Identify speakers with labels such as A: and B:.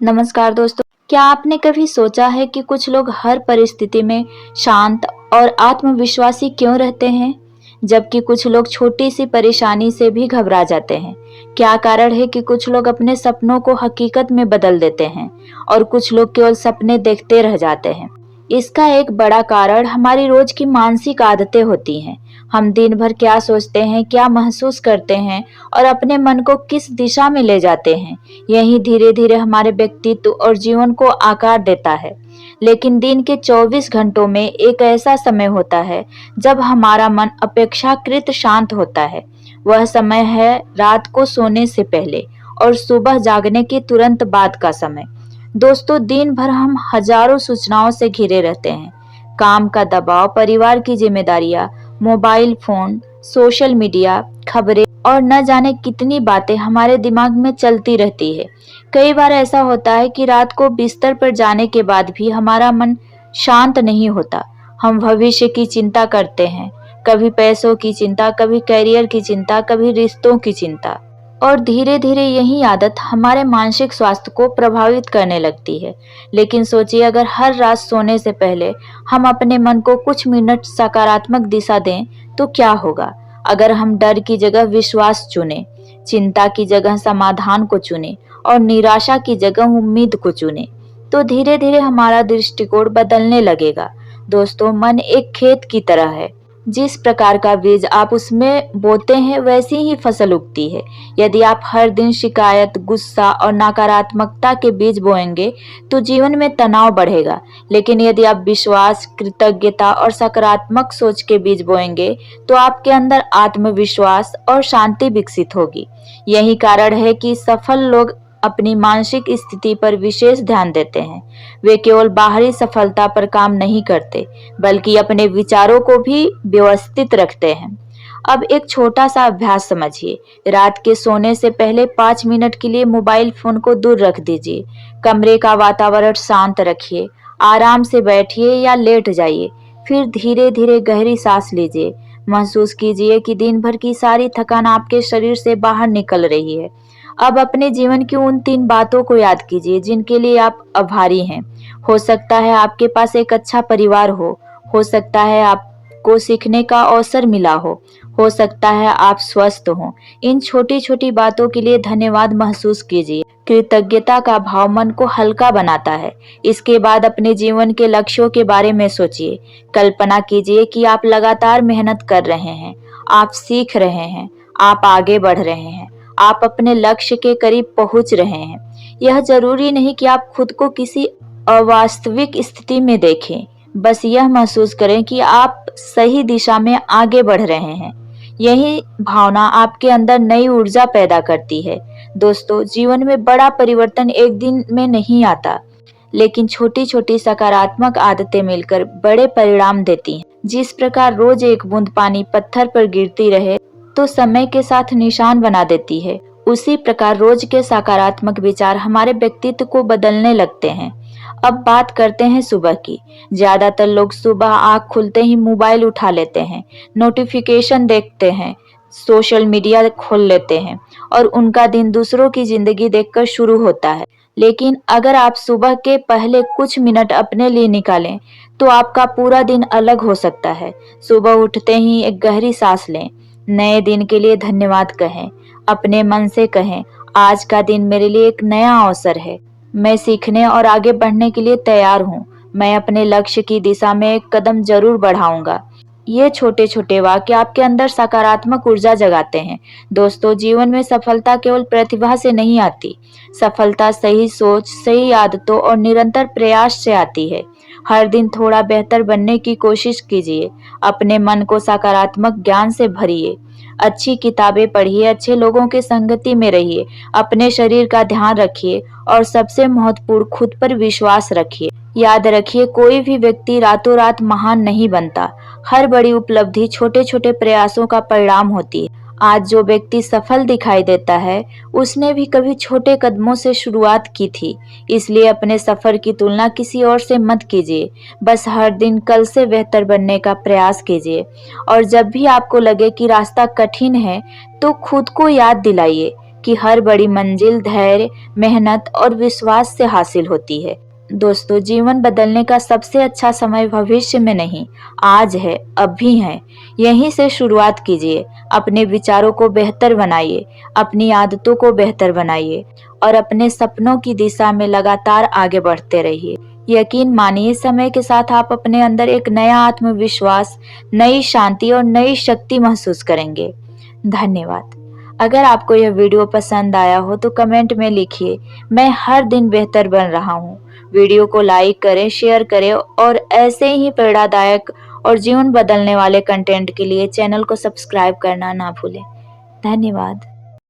A: नमस्कार दोस्तों, क्या आपने कभी सोचा है कि कुछ लोग हर परिस्थिति में शांत और आत्मविश्वासी क्यों रहते हैं, जबकि कुछ लोग छोटी सी परेशानी से भी घबरा जाते हैं? क्या कारण है कि कुछ लोग अपने सपनों को हकीकत में बदल देते हैं और कुछ लोग केवल सपने देखते रह जाते हैं? इसका एक बड़ा कारण हमारी रोज की मानसिक आदतें होती हैं। हम दिन भर क्या सोचते हैं, क्या महसूस करते हैं और अपने मन को किस दिशा में ले जाते हैं, यही धीरे धीरे हमारे व्यक्तित्व और जीवन को आकार देता है। लेकिन दिन के 24 घंटों में एक ऐसा समय होता है जब हमारा मन अपेक्षाकृत शांत होता है। वह समय है रात को सोने से पहले और सुबह जागने के तुरंत बाद का समय। दोस्तों, दिन भर हम हजारों सूचनाओं से घिरे रहते हैं। काम का दबाव, परिवार की जिम्मेदारियां, मोबाइल फोन, सोशल मीडिया, खबरें और न जाने कितनी बातें हमारे दिमाग में चलती रहती है। कई बार ऐसा होता है कि रात को बिस्तर पर जाने के बाद भी हमारा मन शांत नहीं होता। हम भविष्य की चिंता करते हैं, कभी पैसों की चिंता, कभी करियर की चिंता, कभी रिश्तों की चिंता, और धीरे धीरे यही आदत हमारे मानसिक स्वास्थ्य को प्रभावित करने लगती है। लेकिन सोचिए, अगर हर रात सोने से पहले हम अपने मन को कुछ मिनट सकारात्मक दिशा दें तो क्या होगा? अगर हम डर की जगह विश्वास चुने, चिंता की जगह समाधान को चुने और निराशा की जगह उम्मीद को चुने, तो धीरे धीरे हमारा दृष्टिकोण बदलने लगेगा। दोस्तों, मन एक खेत की तरह है। जिस प्रकार का बीज आप उसमें बोते हैं वैसी ही फसल उगती है। यदि आप हर दिन शिकायत, गुस्सा और नकारात्मकता के बीज बोएंगे तो जीवन में तनाव बढ़ेगा। लेकिन यदि आप विश्वास, कृतज्ञता और सकारात्मक सोच के बीज बोएंगे तो आपके अंदर आत्मविश्वास और शांति विकसित होगी। यही कारण है कि सफल लोग अपनी मानसिक स्थिति पर विशेष ध्यान देते हैं। वे केवल बाहरी सफलता पर काम नहीं करते, बल्कि अपने विचारों को भी व्यवस्थित रखते हैं। अब एक छोटा सा अभ्यास समझिए। रात के सोने से पहले 5 मिनट के लिए मोबाइल फोन को दूर रख दीजिए। कमरे का वातावरण शांत रखिए। आराम से बैठिए या लेट जाइए। फिर धीरे धीरे गहरी सांस लीजिए। महसूस कीजिए कि दिन भर की सारी थकान आपके शरीर से बाहर निकल रही है। अब अपने जीवन की उन 3 बातों को याद कीजिए जिनके लिए आप आभारी हैं। हो सकता है आपके पास एक अच्छा परिवार हो सकता है आपको सीखने का अवसर मिला हो सकता है आप स्वस्थ हों। इन छोटी छोटी बातों के लिए धन्यवाद महसूस कीजिए। कृतज्ञता का भाव मन को हल्का बनाता है। इसके बाद अपने जीवन के लक्ष्यों के बारे में सोचिए। कल्पना कीजिए कि आप लगातार मेहनत कर रहे हैं, आप सीख रहे हैं, आप आगे बढ़ रहे हैं, आप अपने लक्ष्य के करीब पहुंच रहे हैं। यह जरूरी नहीं कि आप खुद को किसी अवास्तविक स्थिति में देखें, बस यह महसूस करें कि आप सही दिशा में आगे बढ़ रहे हैं। यही भावना आपके अंदर नई ऊर्जा पैदा करती है। दोस्तों, जीवन में बड़ा परिवर्तन एक दिन में नहीं आता, लेकिन छोटी छोटी सकारात्मक आदतें मिलकर बड़े परिणाम देती हैं। जिस प्रकार रोज एक बूंद पानी पत्थर पर गिरती रहे तो समय के साथ निशान बना देती है, उसी प्रकार रोज के सकारात्मक विचार हमारे व्यक्तित्व को बदलने लगते हैं। अब बात करते हैं सुबह की। ज्यादातर लोग सुबह आँख खुलते ही मोबाइल उठा लेते हैं, नोटिफिकेशन देखते हैं, सोशल मीडिया खोल लेते हैं और उनका दिन दूसरों की जिंदगी देखकर शुरू होता है। लेकिन अगर आप सुबह के पहले कुछ मिनट अपने लिए निकालें तो आपका पूरा दिन अलग हो सकता है। सुबह उठते ही एक गहरी सांस लें, नए दिन के लिए धन्यवाद कहें, अपने मन से कहें, आज का दिन मेरे लिए एक नया अवसर है, मैं सीखने और आगे बढ़ने के लिए तैयार हूँ, मैं अपने लक्ष्य की दिशा में एक कदम जरूर बढ़ाऊंगा। ये छोटे छोटे वाक्य आपके अंदर सकारात्मक ऊर्जा जगाते हैं। दोस्तों, जीवन में सफलता केवल प्रतिभा से नहीं आती। सफलता सही सोच, सही आदतों और निरंतर प्रयास से आती है। हर दिन थोड़ा बेहतर बनने की कोशिश कीजिए। अपने मन को सकारात्मक ज्ञान से भरिए। अच्छी किताबें पढ़िए, अच्छे लोगों के संगति में रहिए, अपने शरीर का ध्यान रखिए और सबसे महत्वपूर्ण, खुद पर विश्वास रखिए। याद रखिए, कोई भी व्यक्ति रातों रात महान नहीं बनता। हर बड़ी उपलब्धि छोटे छोटे प्रयासों का परिणाम होती है। आज जो व्यक्ति सफल दिखाई देता है, उसने भी कभी छोटे कदमों से शुरुआत की थी। इसलिए अपने सफर की तुलना किसी और से मत कीजिए, बस हर दिन कल से बेहतर बनने का प्रयास कीजिए। और जब भी आपको लगे कि रास्ता कठिन है तो खुद को याद दिलाइए कि हर बड़ी मंजिल धैर्य, मेहनत और विश्वास से हासिल होती है। दोस्तों, जीवन बदलने का सबसे अच्छा समय भविष्य में नहीं, आज है, अभी है। यहीं से शुरुआत कीजिए। अपने विचारों को बेहतर बनाइए, अपनी आदतों को बेहतर बनाइए और अपने सपनों की दिशा में लगातार आगे बढ़ते रहिए। यकीन मानिए, समय के साथ आप अपने अंदर एक नया आत्मविश्वास, नई शांति और नई शक्ति महसूस करेंगे। धन्यवाद। अगर आपको यह वीडियो पसंद आया हो तो कमेंट में लिखिए, मैं हर दिन बेहतर बन रहा हूँ। वीडियो को लाइक करें, शेयर करें और ऐसे ही प्रेरणादायक और जीवन बदलने वाले कंटेंट के लिए चैनल को सब्सक्राइब करना ना भूलें। धन्यवाद।